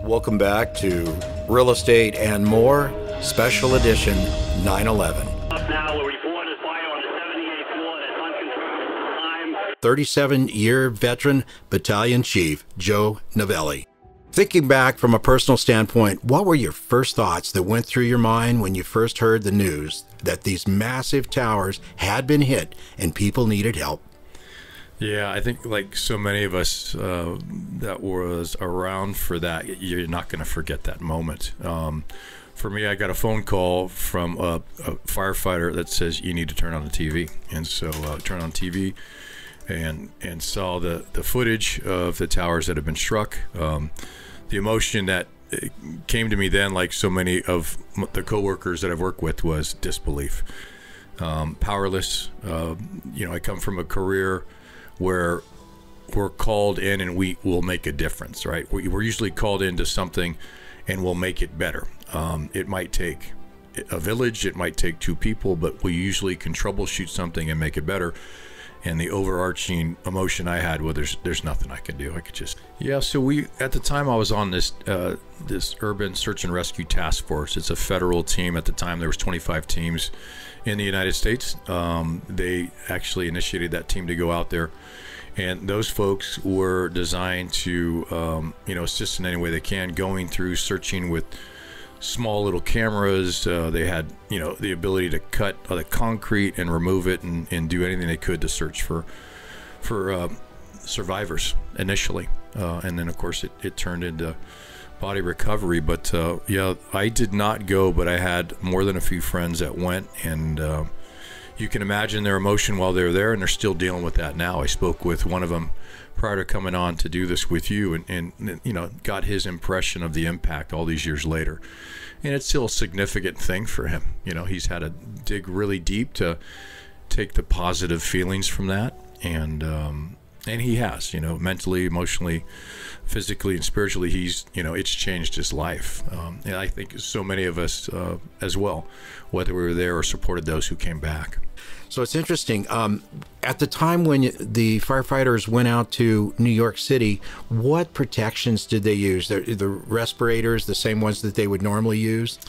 Welcome back to Real Estate and More, Special Edition 9/11. Now we're reporting fire on the 78th floor that's uncontrolled. 37-year veteran Battalion Chief Joe Novelli. Thinking back from a personal standpoint, what were your first thoughts that went through your mind when you first heard the news that these massive towers had been hit and people needed help? Yeah, I think like so many of us that was around for that, you're not going to forget that moment. For me, I got a phone call from a firefighter that says you need to turn on the TV, and so turn on TV and saw the footage of the towers that have been struck. The emotion that came to me then, like so many of the coworkers that I've worked with, was disbelief, powerless. I come from a career where we're called in and we will make a difference, right? We're usually called into something and we'll make it better. It might take a village, it might take two people, but we usually can troubleshoot something and make it better. And the overarching emotion I had, well, there's nothing I can do. I could just, so at the time I was on this urban search and rescue task force. It's a federal team. At the time there was 25 teams in the United States. They actually initiated that team to go out there, and those folks were designed to assist in any way they can, going through searching with small little cameras. They had the ability to cut the concrete and remove it and do anything they could to search for survivors initially, and then of course it turned into body recovery. But I did not go, but I had more than a few friends that went, and you can imagine their emotion while they were there, and they're still dealing with that now. I spoke with one of them prior to coming on to do this with you, and got his impression of the impact all these years later. And it's still a significant thing for him. He's had to dig really deep to take the positive feelings from that, and he has, mentally, emotionally, physically, and spiritually, he's, it's changed his life. And I think so many of us as well, whether we were there or supported those who came back. So it's interesting. At the time when the firefighters went out to New York City, what protections did they use? The respirators, the same ones that they would normally use?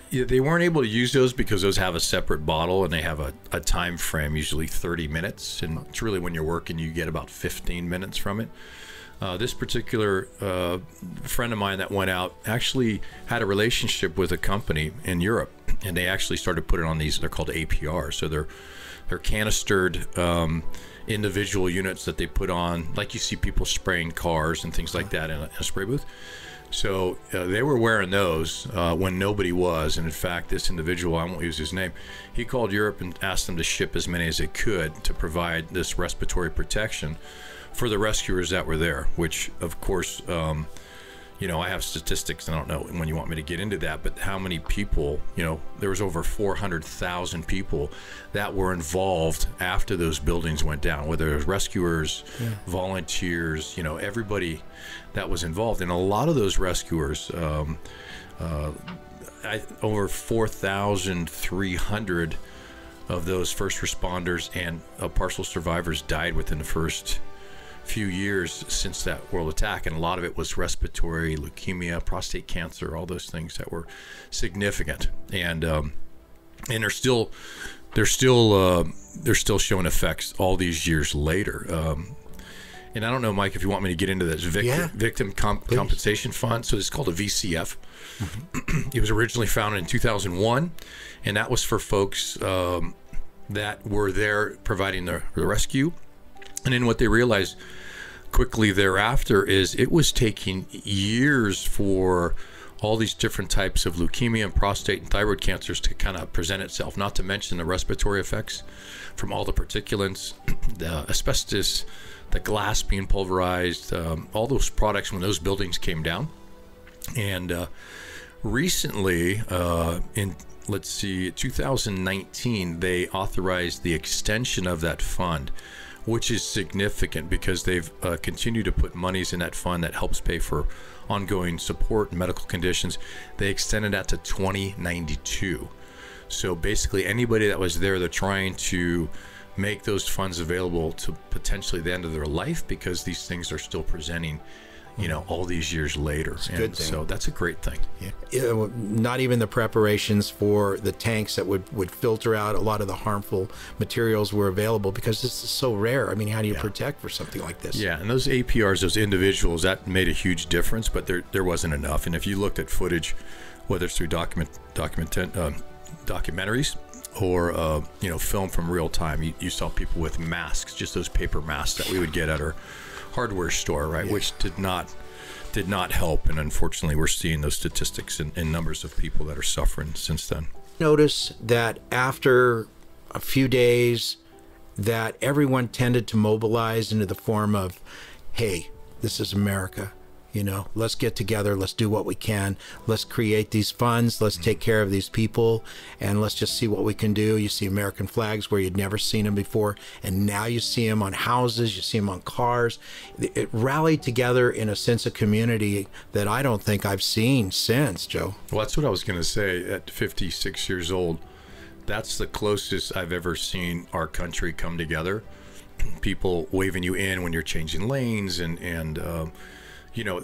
Yeah, they weren't able to use those because those have a separate bottle and they have a time frame, usually 30 minutes. And it's really when you're working, you get about 15 minutes from it. This particular friend of mine that went out actually had a relationship with a company in Europe, and they actually started putting on these. They're called APR, so they're canistered individual units that they put on, like you see people spraying cars and things like that in a spray booth. So they were wearing those when nobody was. And in fact, this individual, I won't use his name, he called Europe and asked them to ship as many as they could to provide this respiratory protection for the rescuers that were there, which of course, I have statistics, and I don't know when you want me to get into that, but how many people, there was over 400,000 people that were involved after those buildings went down, whether it was rescuers, volunteers, everybody that was involved. And a lot of those rescuers, over 4,300 of those first responders and partial survivors died within the first few years since that world attack, and a lot of it was respiratory, leukemia, prostate cancer, all those things that were significant, and they're still showing effects all these years later. And I don't know, Mike, if you want me to get into this victim compensation fund. So it's called a VCF. Mm-hmm. It was originally founded in 2001, and that was for folks that were there providing the rescue. And then what they realized quickly thereafter is it was taking years for all these different types of leukemia and prostate and thyroid cancers to kind of present itself, not to mention the respiratory effects from all the particulates, the asbestos, the glass being pulverized, all those products when those buildings came down. And recently, in 2019, they authorized the extension of that fund, which is significant because they've continued to put monies in that fund that helps pay for ongoing support and medical conditions. They extended that to 2092. So basically anybody that was there, they're trying to make those funds available to potentially the end of their life, because these things are still presenting you know, all these years later. It's a and good thing. so that's a great thing. Yeah. Not even the preparations for the tanks that would filter out a lot of the harmful materials were available, because this is so rare. I mean, how do you protect for something like this? Yeah, and those APRs, those individuals, that made a huge difference, but there wasn't enough. And if you looked at footage, whether it's through documentaries or you know, film from real time, you saw people with masks, just those paper masks that we would get at our hardware store, right? Yeah. Which did not help, and unfortunately we're seeing those statistics in numbers of people that are suffering since then. Notice that after a few days that everyone tended to mobilize into the form of, hey, this is America, you know, let's get together, let's do what we can, let's create these funds, let's take care of these people, and let's just see what we can do. You see American flags where you'd never seen them before, and now you see them on houses, you see them on cars. It rallied together in a sense of community that I don't think I've seen since, Joe. Well, that's what I was going to say. At 56 years old, that's the closest I've ever seen our country come together. People waving you in when you're changing lanes, and you know,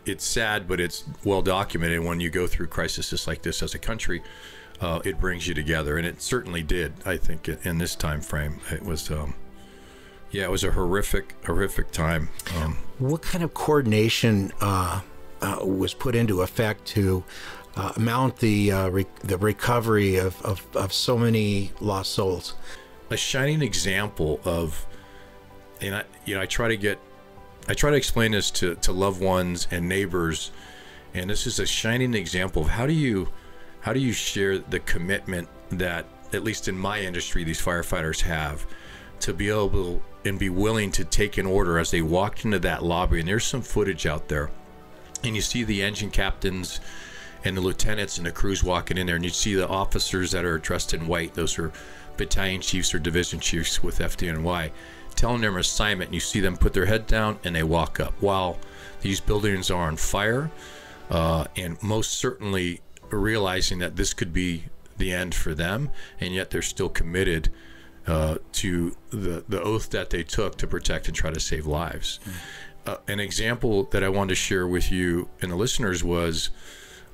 it's sad, but it's well documented. When you go through crises like this as a country, it brings you together, and it certainly did. I think in this time frame, it was, it was a horrific time. What kind of coordination was put into effect to mount the recovery of so many lost souls? A shining example of, and I try to explain this to loved ones and neighbors, and this is a shining example of how do you share the commitment that, at least in my industry, these firefighters have to be able and be willing to take an order as they walked into that lobby. And there's some footage out there, and you see the engine captains and the lieutenants and the crews walking in there, and you see the officers that are dressed in white. Those are battalion chiefs or division chiefs with FDNY, telling them assignment, and you see them put their head down and they walk up while these buildings are on fire, and most certainly realizing that this could be the end for them, and yet they're still committed to the oath that they took to protect and try to save lives. An example that I wanted to share with you and the listeners was,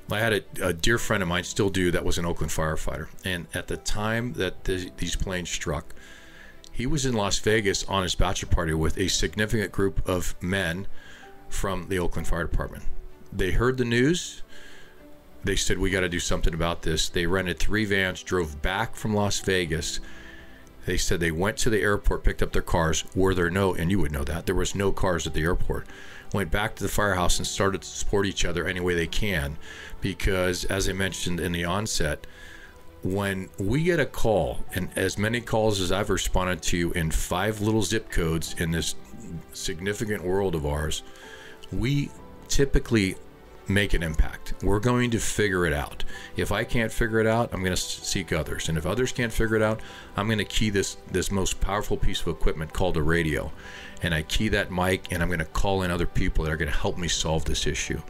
I had a dear friend of mine, still do, that was an Oakland firefighter, and at the time that these planes struck, he was in Las Vegas on his bachelor party with a significant group of men from the Oakland Fire Department. They heard the news. They said, we got to do something about this. They rented 3 vans, drove back from Las Vegas. They said they went to the airport, picked up their cars. Were there no, and you would know that, there was no cars at the airport. Went back to the firehouse and started to support each other any way they can, because, as I mentioned in the onset, when we get a call, and as many calls as I've responded to in 5 little zip codes in this significant world of ours, we typically make an impact. We're going to figure it out. If I can't figure it out, I'm going to seek others, and if others can't figure it out, I'm going to key this most powerful piece of equipment called a radio, and I key that mic, and I'm going to call in other people that are going to help me solve this issue.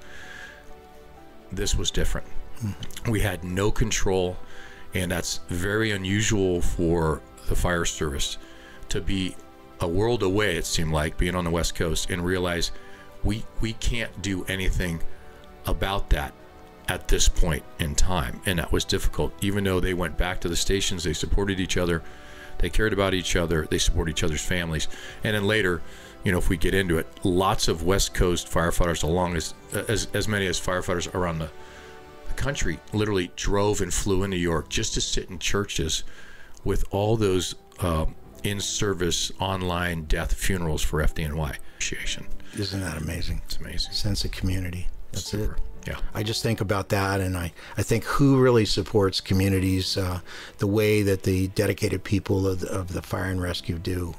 This was different. We had no control, and that's very unusual for the fire service to be a world away, it seemed like, being on the West Coast, and realize we can't do anything about that at this point in time. And that was difficult. Even though they went back to the stations, they supported each other, they cared about each other, they supported each other's families. And then later, you know, if we get into it, lots of West Coast firefighters, along as many as firefighters around the country, literally drove and flew in New York just to sit in churches with all those in-service online death funerals for FDNY. Appreciation. Isn't that amazing? It's amazing. Sense of community. That's Super. it. Yeah. I just think about that, and I think who really supports communities the way that the dedicated people of the fire and rescue do.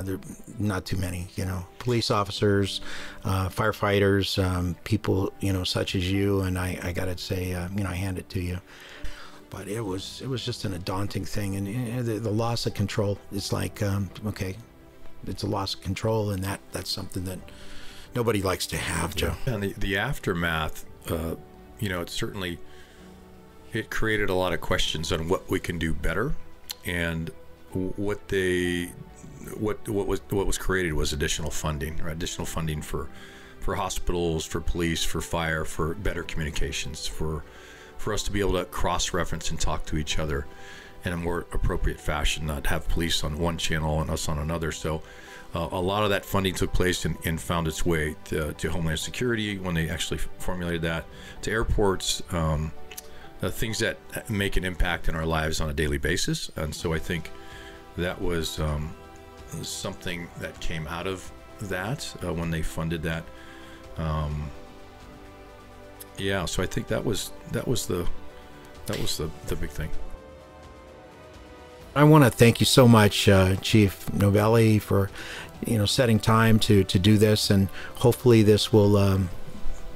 There are not too many, you know, police officers, firefighters, people, you know, such as you, and I got to say, you know, I hand it to you. But it was just a daunting thing, and the loss of control. It's like, okay, it's a loss of control, and that's something that nobody likes to have, Joe. And the aftermath, you know, it created a lot of questions on what we can do better, and what was created was additional funding, or additional funding for for hospitals, for police, for fire, for better communications, for us to be able to cross-reference and talk to each other in a more appropriate fashion, not have police on one channel and us on another. So a lot of that funding took place and found its way to Homeland Security when they actually formulated that, to airports, things that make an impact in our lives on a daily basis. And so I think that was something that came out of that when they funded that. Yeah, so I think that was the big thing. I want to thank you so much, Chief Novelli, for setting time to do this, and hopefully this will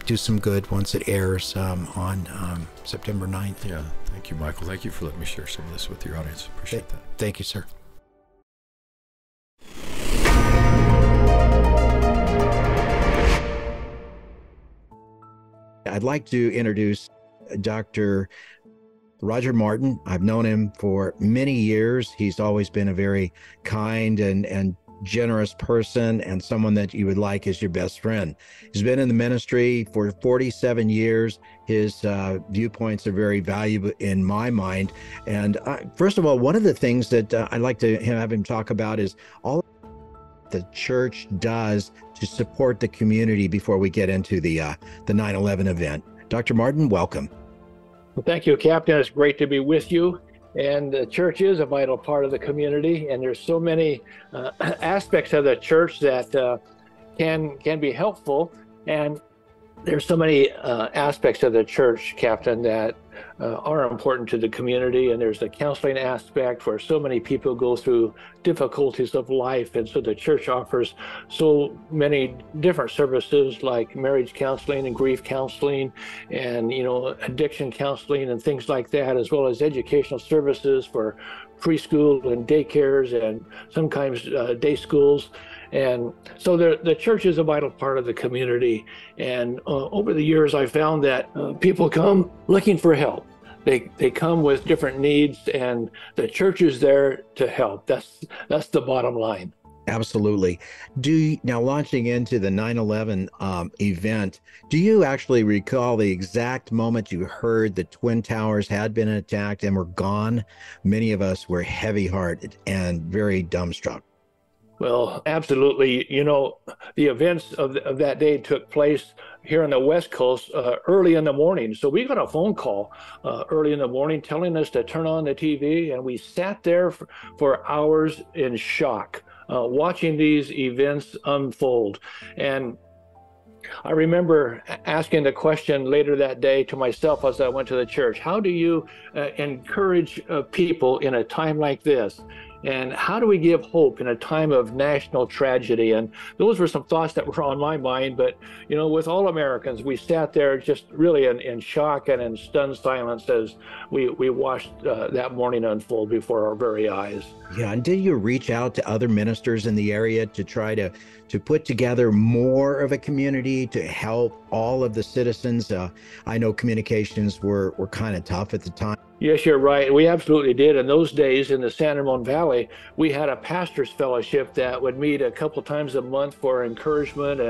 do some good once it airs on September 9th. Yeah, thank you, Michael. Thank you for letting me share some of this with your audience. Appreciate that. Thank you, sir. I'd like to introduce Dr. Roger Martin. I've known him for many years. He's always been a very kind and generous person, and someone that you would like as your best friend. He's been in the ministry for 47 years. His viewpoints are very valuable in my mind. And first of all, one of the things that I'd like to have him talk about is all the church does to support the community before we get into the 9/11 event. Dr. Martin, welcome. Well, thank you, Captain. It's great to be with you. And the church is a vital part of the community, and there's so many aspects of the church that can be helpful. And there's so many aspects of the church, Captain, that are important to the community. And there's the counseling aspect, where so many people go through difficulties of life, and so the church offers so many different services like marriage counseling and grief counseling, and addiction counseling and things like that, as well as educational services for preschool and daycares and sometimes day schools. And so the church is a vital part of the community. And over the years, I found that people come looking for help. They come with different needs, and the church is there to help. That's the bottom line. Absolutely. Now, launching into the 9/11 event, do you actually recall the exact moment you heard the Twin Towers had been attacked and were gone? Many of us were heavy-hearted and very dumbstruck. Well, absolutely. The events of that day took place here on the West Coast early in the morning. So we got a phone call early in the morning telling us to turn on the TV, and we sat there for hours in shock, watching these events unfold. And I remember asking the question later that day to myself as I went to the church: how do you encourage people in a time like this? And how do we give hope in a time of national tragedy? And those were some thoughts that were on my mind. But, with all Americans, we sat there just really in shock and in stunned silence as we watched that morning unfold before our very eyes. Yeah, and did you reach out to other ministers in the area to try to put together more of a community to help all of the citizens? I know communications were kind of tough at the time. Yes, you're right. We absolutely did. In those days in the San Ramon Valley, we had a pastor's fellowship that would meet a couple times a month for encouragement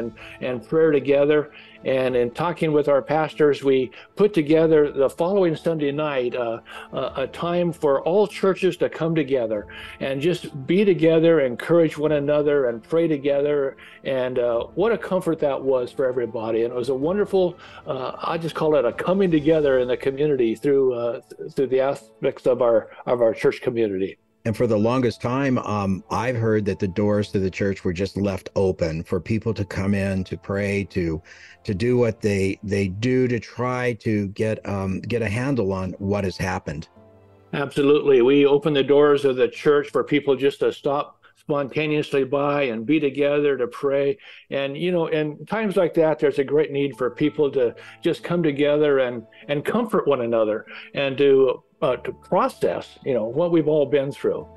and prayer together. And in talking with our pastors, we put together the following Sunday night a time for all churches to come together and just be together, encourage one another, and pray together. And what a comfort that was for everybody. And it was a wonderful, I just call it a coming together in the community through the aspects of our church community. And for the longest time, I've heard that the doors to the church were just left open for people to come in, to pray, to do what they do to try to get a handle on what has happened. Absolutely. We open the doors of the church for people just to stop spontaneously by and be together to pray. And, in times like that, there's a great need for people to just come together and comfort one another and to process, what we've all been through.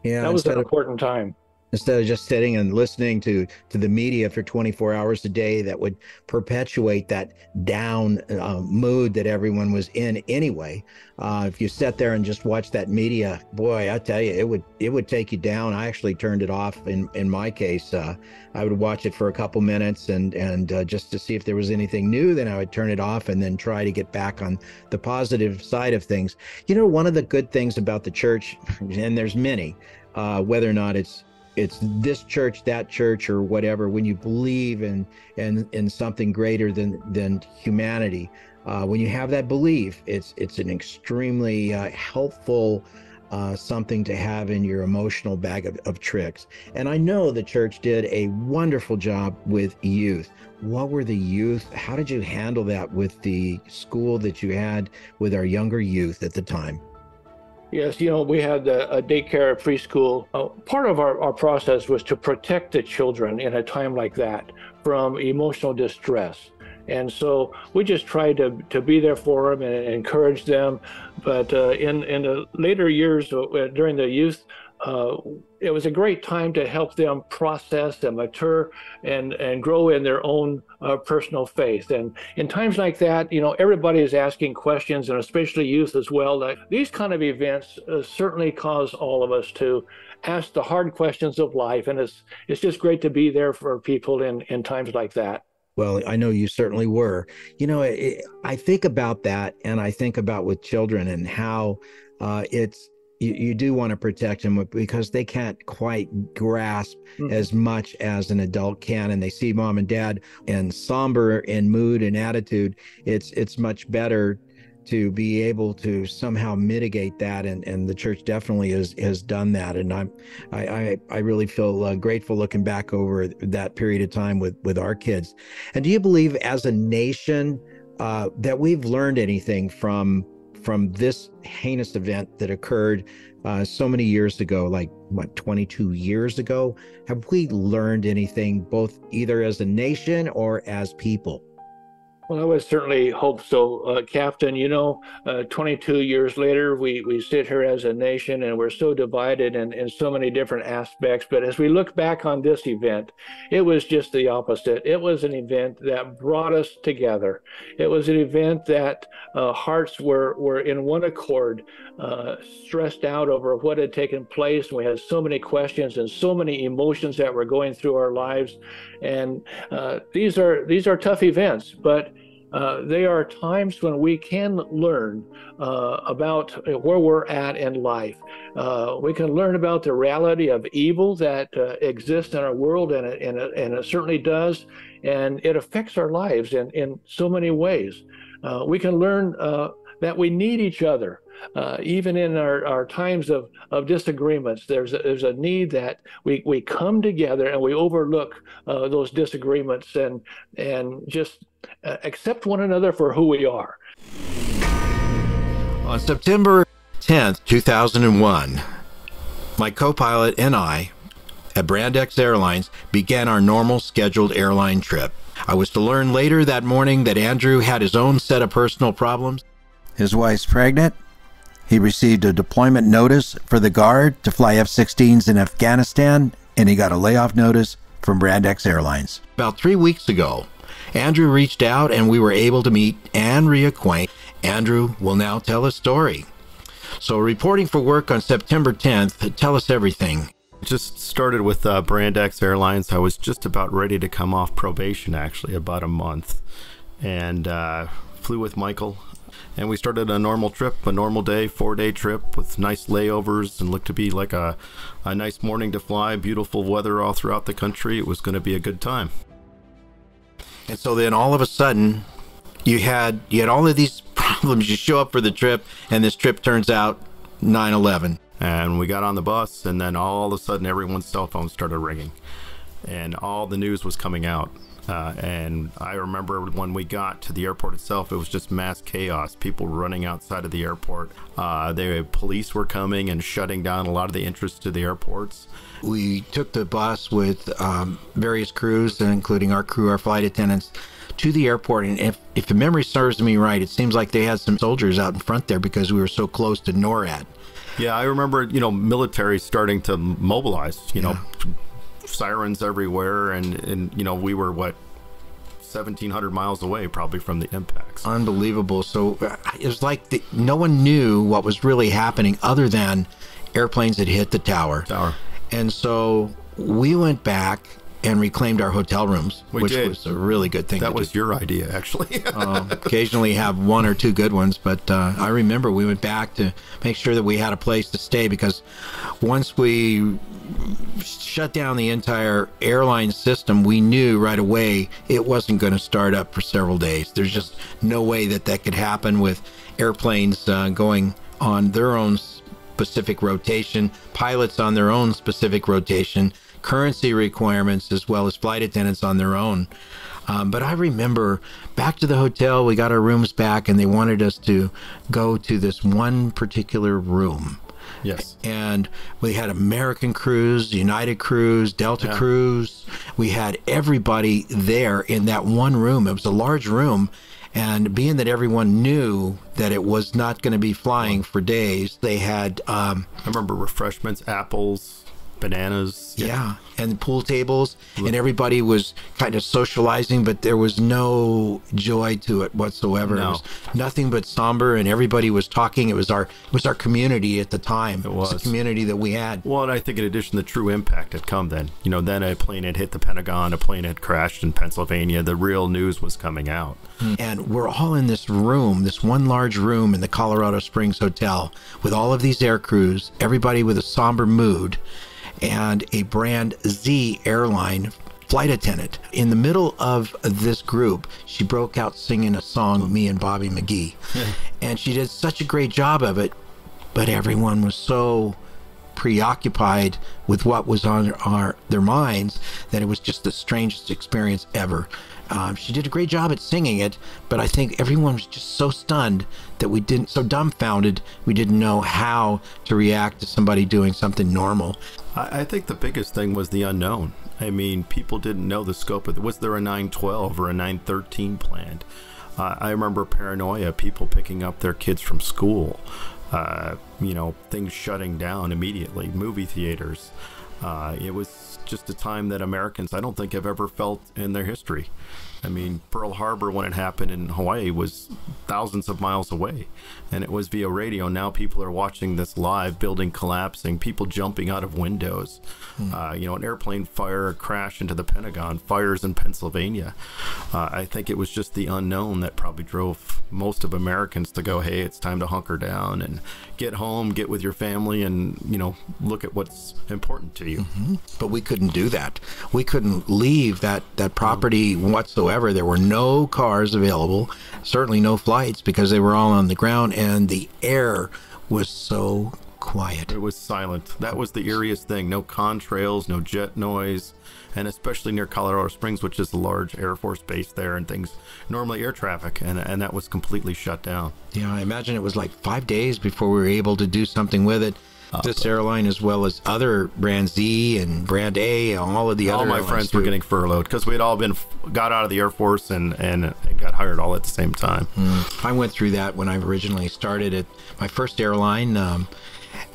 Yeah, that was an important time. instead of just sitting and listening to the media for 24 hours a day that would perpetuate that down mood that everyone was in anyway. If you sat there and just watched that media, boy, I tell you, it would take you down. I actually turned it off in my case. I would watch it for a couple minutes and just to see if there was anything new, then I would turn it off and then try to get back on the positive side of things. You know, one of the good things about the church, and there's many, whether or not it's this church, that church, or whatever, when you believe in something greater than humanity, when you have that belief, it's an extremely helpful something to have in your emotional bag of tricks. And I know the church did a wonderful job with youth. What were the youth? How did you handle that with the school that you had with our younger youth at the time? Yes, you know, we had a daycare preschool. Part of our process was to protect the children in a time like that from emotional distress. And so we just tried to be there for them and encourage them. But in the later years, during the youth, it was a great time to help them process and mature and grow in their own personal faith. And in times like that, you know, everybody is asking questions, and especially youth as well. Like, these kind of events certainly cause all of us to ask the hard questions of life. And it's just great to be there for people in times like that. Well, I know you certainly were. You know, I think about that, and I think about with children and how you do want to protect them because they can't quite grasp as much as an adult can, and they see mom and dad and somber in mood and attitude. It's much better to be able to somehow mitigate that, and the church definitely has done that. And I really feel grateful looking back over that period of time with our kids. And do you believe as a nation that we've learned anything from this heinous event that occurred so many years ago, like what, 22 years ago? Have we learned anything, both either as a nation or as people? Well, I would certainly hope so, Captain. You know, 22 years later, we sit here as a nation, and we're so divided in so many different aspects. But as we look back on this event, it was just the opposite. It was an event that brought us together. It was an event that hearts were in one accord, stressed out over what had taken place. And we had so many questions and so many emotions that were going through our lives. And these are tough events, but they are times when we can learn about where we're at in life. We can learn about the reality of evil that exists in our world, and it certainly does, and it affects our lives in so many ways. We can learn that we need each other. Even in our times of disagreements, there's a need that we come together and we overlook those disagreements and just accept one another for who we are. On September 10th, 2001, my co-pilot and I at Brand X Airlines began our normal scheduled airline trip. I was to learn later that morning that Andrew had his own set of personal problems. His wife's pregnant. He received a deployment notice for the Guard to fly F-16s in Afghanistan, and he got a layoff notice from Brand X Airlines. About 3 weeks ago, Andrew reached out and we were able to meet and reacquaint. Andrew will now tell his story. So reporting for work on September 10th, tell us everything. Just started with Brand X Airlines. I was just about ready to come off probation, actually, about a month, and flew with Michael. And we started a normal trip, a normal day, 4-day trip with nice layovers, and looked to be like a nice morning to fly, beautiful weather all throughout the country. It was going to be a good time. And so then all of a sudden, you had all of these problems. You show up for the trip, and this trip turns out 9/11. And we got on the bus, and then all of a sudden everyone's cell phone started ringing, and all the news was coming out. And I remember when we got to the airport itself, it was just mass chaos. People running outside of the airport. The police were coming and shutting down a lot of the entrance to the airports. We took the bus with various crews, including our crew, our flight attendants, to the airport. And if the memory serves me right, it seems like they had some soldiers out in front there because we were so close to NORAD. Yeah, I remember, military starting to mobilize, sirens everywhere. And we were, 1,700 miles away probably from the impacts. Unbelievable. So it was like no one knew what was really happening other than airplanes had hit the tower. And so we went back and reclaimed our hotel rooms, which was a really good thing. That was your idea, actually. Occasionally have one or two good ones, but I remember we went back to make sure that we had a place to stay, because once we shut down the entire airline system, we knew right away it wasn't going to start up for several days. There's just no way that could happen with airplanes going on their own specific rotation, pilots on their own specific rotation, currency requirements, as well as flight attendants on their own. But I remember back to the hotel, we got our rooms back, and they wanted us to go to this one particular room. Yes. And we had American crews, United crews, Delta crews. We had everybody there in that one room. It was a large room. And being that everyone knew that it was not going to be flying for days, they had... I remember refreshments, apples, bananas. Yeah, and pool tables, and everybody was kind of socializing, but there was no joy to it whatsoever. No. It was nothing but somber, and everybody was talking. It was our community at the time. It was the community that we had. Well, and I think in addition, the true impact had come then. Then a plane had hit the Pentagon, a plane had crashed in Pennsylvania. The real news was coming out. And we're all in this room, this one large room in the Colorado Springs Hotel, with all of these air crews, everybody with a somber mood, and a Brand Z airline flight attendant. In the middle of this group, she broke out singing a song, Me and Bobby McGee. And she did such a great job of it, but everyone was so preoccupied with what was on their minds that it was just the strangest experience ever. She did a great job at singing it, but I think everyone was just so stunned that so dumbfounded, we didn't know how to react to somebody doing something normal. I think the biggest thing was the unknown. I mean, people didn't know the scope of it. Was there a 912 or a 913 planned? I remember paranoia, people picking up their kids from school, things shutting down immediately, movie theaters. It was just a time that Americans, I don't think, have ever felt in their history. I mean, Pearl Harbor, when it happened in Hawaii, was thousands of miles away, and it was via radio. Now people are watching this live, building collapsing, people jumping out of windows. An airplane fire, a crash into the Pentagon, fires in Pennsylvania. I think it was just the unknown that probably drove most of Americans to go, hey, it's time to hunker down and get home, get with your family, and, look at what's important to you. But we couldn't do that. We couldn't leave that property whatsoever. There were no cars available, certainly no flights, because they were all on the ground, and the air was so quiet. It was silent. That was the eeriest thing. No contrails, no jet noise, and especially near Colorado Springs, which is a large Air Force base there, and things, normally air traffic, and that was completely shut down. Yeah, I imagine it was like 5 days before we were able to do something with it. This airline, as well as other Brand Z and Brand A, and all of the other. All my friends were getting furloughed because we'd all got out of the Air Force and got hired all at the same time. I went through that when I originally started at my first airline,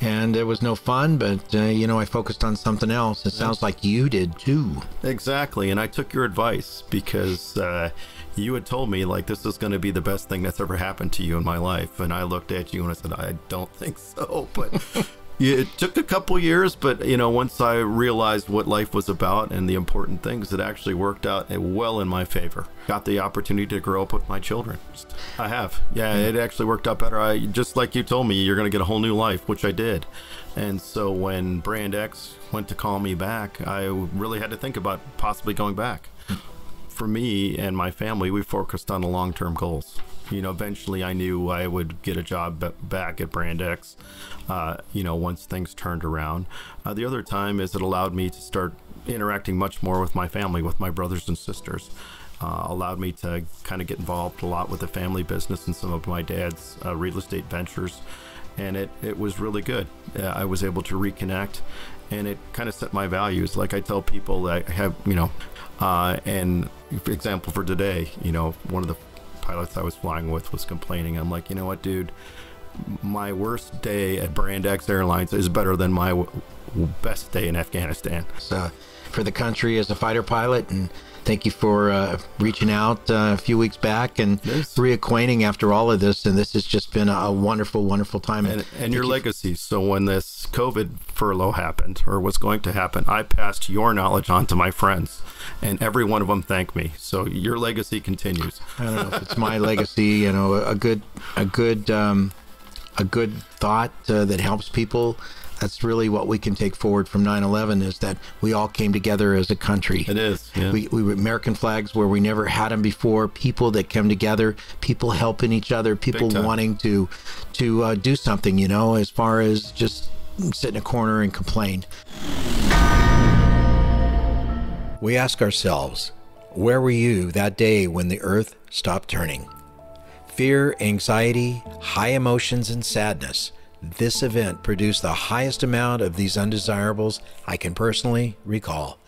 and it was no fun. But I focused on something else. It sounds like you did too. Exactly, and I took your advice because you had told me, like, this is going to be the best thing that's ever happened to you in my life, and I looked at you and I said, I don't think so, but. It took a couple years, but once I realized what life was about and the important things, it actually worked out well in my favor. Got the opportunity to grow up with my children. I have. Yeah, it actually worked out better. Just like you told me, you're going to get a whole new life, which I did. And so when Brand X went to call me back, I really had to think about possibly going back. For me and my family, we focused on the long-term goals. Eventually I knew I would get a job back at Brand X, once things turned around. The other time is it allowed me to start interacting much more with my family, with my brothers and sisters. allowed me to kind of get involved a lot with the family business and some of my dad's real estate ventures. And it was really good. I was able to reconnect, and it kind of set my values. Like I tell people that I have, and for example, for today, one of the pilots I was flying with was complaining. I'm like, you know what, dude? My worst day at Brand X Airlines is better than my best day in Afghanistan. For the country as a fighter pilot, and thank you for reaching out a few weeks back and reacquainting after all of this. And this has just been a wonderful, wonderful time. And your legacy. So when this COVID furlough happened, or was going to happen, I passed your knowledge on to my friends, and every one of them thanked me. So your legacy continues. I don't know if it's my legacy, a good thought that helps people. That's really what we can take forward from 9/11, is that we all came together as a country. It is. Yeah. We were American flags where we never had them before. People that come together, people helping each other, people wanting to do something, as far as just sit in a corner and complain. We ask ourselves, where were you that day when the earth stopped turning? Fear, anxiety, high emotions, and sadness. This event produced the highest amount of these undesirables I can personally recall.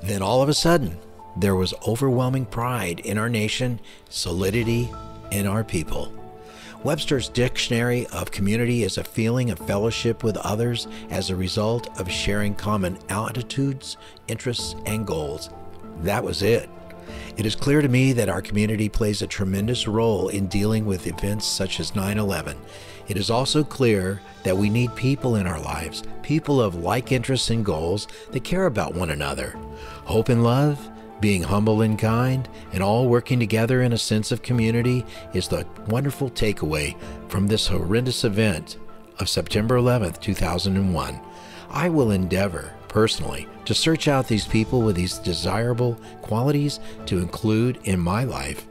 Then all of a sudden, there was overwhelming pride in our nation, solidity in our people. Webster's Dictionary of Community is a feeling of fellowship with others as a result of sharing common attitudes, interests, and goals. That was it. It is clear to me that our community plays a tremendous role in dealing with events such as 9/11. It is also clear that we need people in our lives, people of like interests and goals that care about one another. Hope and love, being humble and kind, and all working together in a sense of community is the wonderful takeaway from this horrendous event of September 11th, 2001. I will endeavor, personally, to search out these people with these desirable qualities to include in my life.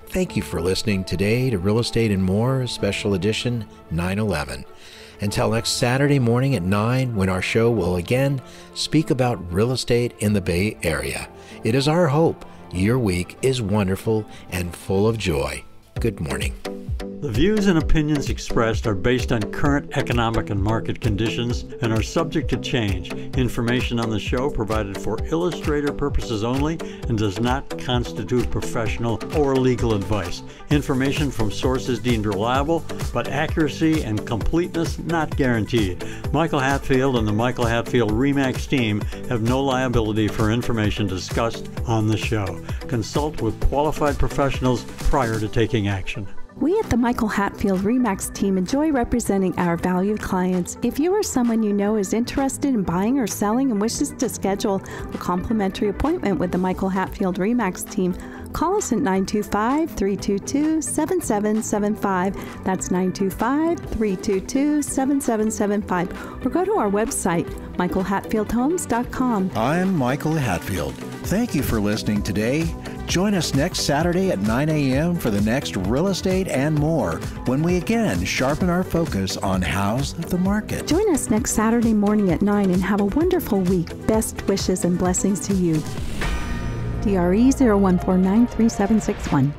Thank you for listening today to Real Estate and More, Special Edition 9/11. Until next Saturday morning at 9, when our show will again speak about real estate in the Bay Area. It is our hope your week is wonderful and full of joy. Good morning. The views and opinions expressed are based on current economic and market conditions and are subject to change. Information on the show provided for illustrator purposes only and does not constitute professional or legal advice. Information from sources deemed reliable, but accuracy and completeness not guaranteed. Michael Hatfield and the Michael Hatfield RE/MAX team have no liability for information discussed on the show. Consult with qualified professionals prior to taking action. We at the Michael Hatfield RE/MAX team enjoy representing our valued clients. If you or someone you know is interested in buying or selling and wishes to schedule a complimentary appointment with the Michael Hatfield RE/MAX team, call us at 925-322-7775. That's 925-322-7775. Or go to our website, michaelhatfieldhomes.com. I'm Michael Hatfield. Thank you for listening today. Join us next Saturday at 9 a.m. for the next Real Estate and More, when we again sharpen our focus on how's the market. Join us next Saturday morning at 9 and have a wonderful week. Best wishes and blessings to you. DRE 01493761.